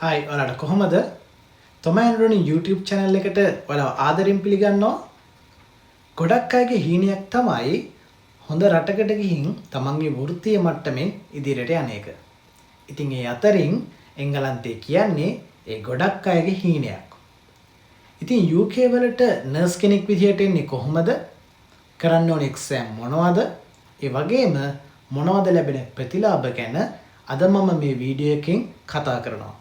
හයි ඔයාලට කොහොමද? තොමෑන්රුනි YouTube channel එකට ඔයාලව ආදරෙන් පිළිගන්නවා. ගොඩක් අයගේ හීනයක් තමයි හොඳ රටකට ගිහින් තමන්ගේ වෘත්තීය මට්ටමින් ඉදිරියට යන එක. ඉතින් ඒ අතරින් එංගලන්තේ කියන්නේ ඒ ගොඩක් අයගේ හීනයක්. ඉතින් UK වලට නර්ස් කෙනෙක් විදියට එන්නේ කොහොමද? කරන්න ඕනේ එක්සෑම් මොනවද? ඒ වගේම මොනවද ලැබෙන ප්‍රතිලාභ ගැන අද මම මේ වීඩියෝ එකෙන් කතා කරනවා.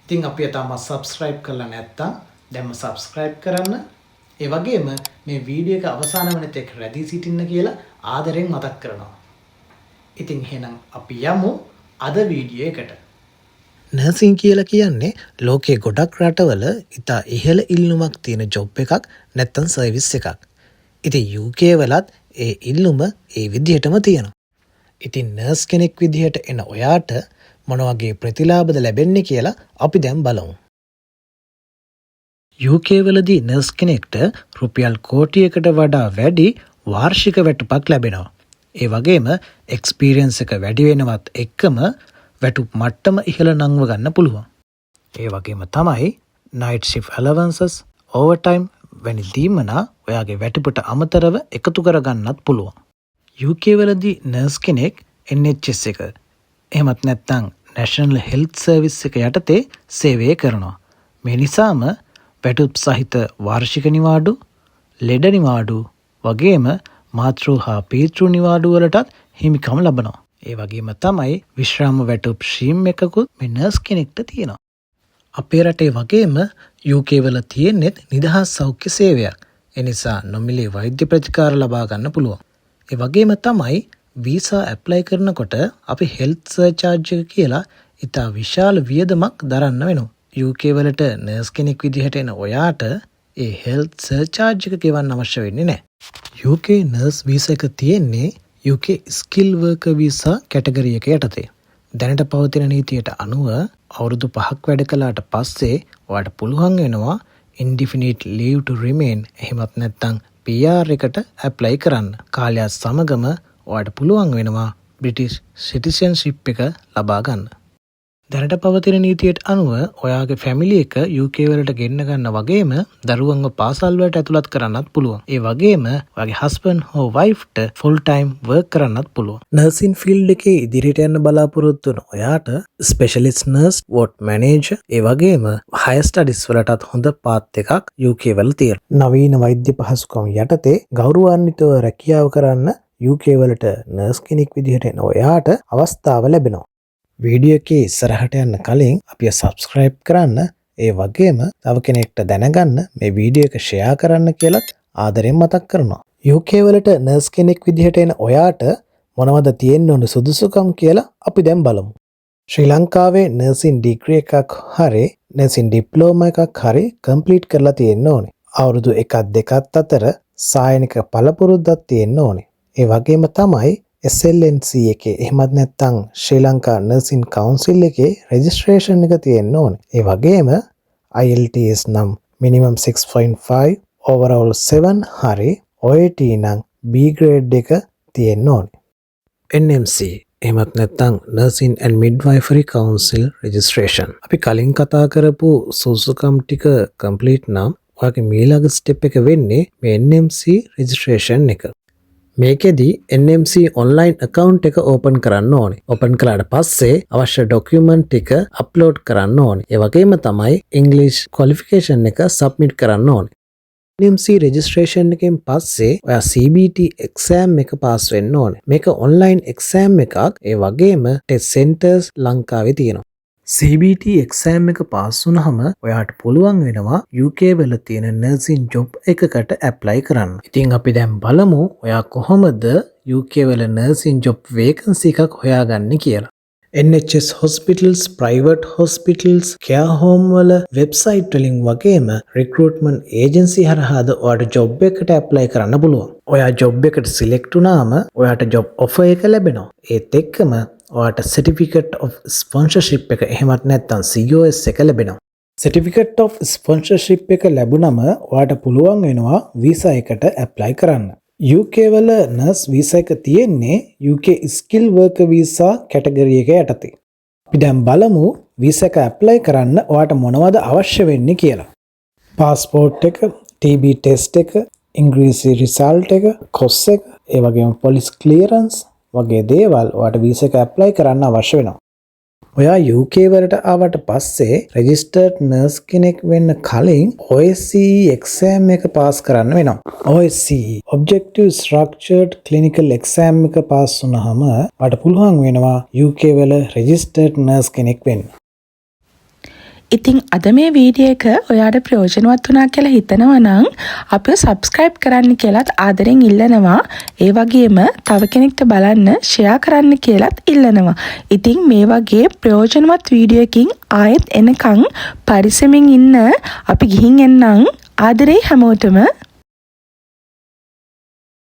ඉතින් අපි තාම subscribe කරලා නැත්නම් දැන්ම subscribe කරන්න. ඒ වගේම මේ වීඩියෝ එක අවසාන වෙන තෙක් රැඳී සිටින්න කියලා ආදරෙන් මතක් කරනවා. ඉතින් එහෙනම් අපි යමු අද වීඩියෝ එකට. නර්සින් කියලා කියන්නේ ලෝකයේ ගොඩක් රටවල ඉතා ඉහළ ඉල්ලුමක් තියෙන ජොබ් එකක් නැත්නම් සර්විස් එකක්. ඉතින් UK වලත් ඒ ඉල්ලුම ඒ විදිහටම තියෙනවා. ඉතින් නර්ස් කෙනෙක් විදිහට එන ඔයාට මොන වගේ ප්‍රතිලාභද ලැබෙන්නේ කියලා අපි දැන් බලමු. UK වලදී නර්ස් කෙනෙක්ට රුපියල් කෝටියකට වඩා වැඩි වාර්ෂික වැටුපක් ලැබෙනවා. ඒ වගේම එක්ස්පීරියන්ස් එක වැඩි වෙනවත් එක්කම වැටුප් මට්ටම ඉහළ නංව ගන්න පුළුවන්. ඒ වගේම තමයි night shift allowances, overtime වැනි දීමනා ඔයාගේ වැටුපට අමතරව එකතු කරගන්නත් පුළුවන්. UK වලදී නර්ස් කෙනෙක් NHS එක එහෙමත් නැත්නම් National Health Service එක යටතේ සේවය කරනවා. මේ නිසාම වැටුප් සහිත වාර්ෂික නිවාඩු, ලෙඩ නිවාඩු වගේම මාතෘ හා පීතෘ නිවාඩු වලටත් හිමිකම් ලබනවා. ඒ වගේම තමයි විශ්‍රාම වැටුප් ශ්‍රීම් එකකුත් මේ නර්ස් කෙනෙක්ට තියෙනවා. අපේ රටේ වගේම UK වල තියෙන්නේ නිදහස් සෞඛ්‍ය සේවයක්. ඒ නිසා නොමිලේ වෛද්‍ය ප්‍රතිකාර ලබා ගන්න පුළුවන්. ඒ වගේම තමයි වීසා ඇප්ලයි කරනකොට අපි හෙල්ත් සර්චාර්ජ් එක කියලා ඉතා විශාල වියදමක් දරන්න වෙනවා. UK වලට නර්ස් කෙනෙක් විදිහට එන ඔයාට ඒ හෙල්ත් සර්චාර්ජ් එක ගෙවන්න අවශ්‍ය වෙන්නේ නැහැ. UK නර්ස් වීසා එක තියෙන්නේ UK skill worker visa category එක යටතේ. දැනට පවතින නීතියට අනුව අවුරුදු 5ක් වැඩ කළාට පස්සේ ඔයාට පුළුවන් වෙනවා indefinite leave to remain එහෙමත් නැත්නම් PR එකට ඇප්ලයි කරන්න. කාලයත් සමගම ඔයාට පුළුවන් වෙනවා බ්‍රිටිෂ් සිටිසන්ෂිප් එක ලබා ගන්න. දැනට පවතින නීතියට අනුව ඔයාගේ ෆැමිලි එක UK වලට ගෙන්න ගන්න වගේම දරුවන්ව පාසල් වලට ඇතුළත් කරන්නත් පුළුවන්. ඒ වගේම ඔයාගේ හස්බන්ඩ් හෝ වයිෆ්ට ෆුල් ටයිම් වර්ක් කරන්නත් පුළුවන්. නර්සින් ෆීල්ඩ් එකේ ඉදිරියට යන්න බලාපොරොත්තු වන ඔයාට ස්පෙෂලිස්ට් නර්ස්, වෝඩ් මැනේජර්, ඒ වගේම හයර් ස්ටඩිස් වලටත් හොඳ පාත් එකක් UK වල තියෙනවා. නවීන වෛද්‍ය පහසුකම් යටතේ ගෞරවාන්විතව රැකියාව කරන්න UK වලට නර්ස් කෙනෙක් විදිහට එන ඔයාට අවස්ථාව ලැබෙනවා. වීඩියෝ එකේ ඉස්සරහට යන්න කලින් අපිව subscribe කරන්න, ඒ වගේම තව කෙනෙක්ට දැනගන්න මේ වීඩියෝ එක share කරන්න කියලත් ආදරෙන් මතක් කරනවා. UK වලට නර්ස් කෙනෙක් විදිහට එන ඔයාට මොනවද තියෙන්න ඕන සුදුසුකම් කියලා අපි දැන් බලමු. ශ්‍රී ලංකාවේ නර්සින් ඩිග්‍රී එකක් හරි නර්සින් ඩිප්ලෝමා එකක් හරි කම්ප්ලීට් කරලා තියෙන්න ඕනේ. අවුරුදු 1-2 අතර සායනික පළපුරුද්දක් තියෙන්න ඕනේ. ඒ වගේම තමයි SLNC එකේ එහෙමත් නැත්නම් ශ්‍රී ලංකා නර්සින් කවුන්සිල් එකේ රෙජිස්ට්‍රේෂන් එක තියෙන්න ඕනේ. ඒ වගේම IELTS නම් minimum 6.5, overall 7 හරි OAT නම් B grade එක තියෙන්න ඕනේ. NMC එහෙමත් නැත්නම් Nursing and Midwifery Council registration. අපි කලින් කතා කරපු සුසුකම් ටික complete නම් ඔයාගේ ඊළඟ step එක වෙන්නේ මේ NMC registration එක. මේකෙදී NMC online account එක open කරන්න ඕනේ. open කළාට පස්සේ අවශ්‍ය document ටික upload කරන්න ඕනේ. ඒ වගේම තමයි English qualification එක submit කරන්න ඕනේ. NMC registration එකෙන් පස්සේ ඔයා CBT exam එක pass වෙන්න ඕනේ. මේක online exam එකක්. ඒ වගේම test centers ලංකාවේ තියෙනවා. CBT exam එක පාස් වුණාම ඔයාට පුළුවන් වෙනවා UK වල තියෙන nursing job එකකට apply කරන්න. ඉතින් අපි දැන් බලමු ඔයා කොහොමද UK වල nursing job vacancy එකක් හොයාගන්නේ කියලා. NHS hospitals, private hospitals, care home වල website වලින් වගේම recruitment agency හරහාද ඔයාට job එකකට apply කරන්න පුළුවන්. ඔයා job එකට select වුණාම ඔයාට job offer එක ලැබෙනවා. ඒත් එක්කම ඔයාට certificate of sponsorship එක එහෙමත් නැත්නම් COS එක ලැබෙනවා. certificate of sponsorship එක ලැබුණම ඔයාට පුළුවන් වෙනවා visa එකට apply කරන්න. UK වල nurse visa එක තියෙන්නේ UK skill worker visa category එක යටතේ. අපි දැන් බලමු වීසා එක ඇප්ලයි කරන්න ඔයාට මොනවද අවශ්‍ය වෙන්නේ කියලා. පාස්පෝර්ට් එක, TB ටෙස්ට් එක, ඉංග්‍රීසි රිසල්ට් එක, කොස් එක, ඒ වගේම පොලිස් ක්ලියරන්ස් වගේ දේවල් ඔයාට වීසා එක ඇප්ලයි කරන්න අවශ්‍ය වෙනවා. ඔයා UK වලට ආවට පස්සේ රෙජිස්ටර්ඩ් නර්ස් කෙනෙක් වෙන්න කලින් OSCE එක්සෑම් එක පාස් කරන්න වෙනවා. OSCE Objective Structured Clinical Exam එක පාස් වුණාම ඔයාට පුළුවන් වෙනවා UK වල රෙජිස්ටර්ඩ් නර්ස් කෙනෙක් වෙන්න. ඉතින් අද මේ වීඩියෝ එක ඔයාට ප්‍රයෝජනවත් වුණා කියලා හිතනවා නම් අපිව සබ්ස්ක්‍රයිබ් කරන්න කියලාත් ආදරෙන් ඉල්ලනවා. ඒ වගේම තව කෙනෙක්ට බලන්න ෂෙයා කරන්න කියලාත් ඉල්ලනවා. ඉතින් මේ වගේ ප්‍රයෝජනවත් වීඩියෝ එකකින් ආයෙත් එනකන් පරිස්සමින් ඉන්න. අපි ගිහින් එන්නම්. ආදරේ හැමෝටම.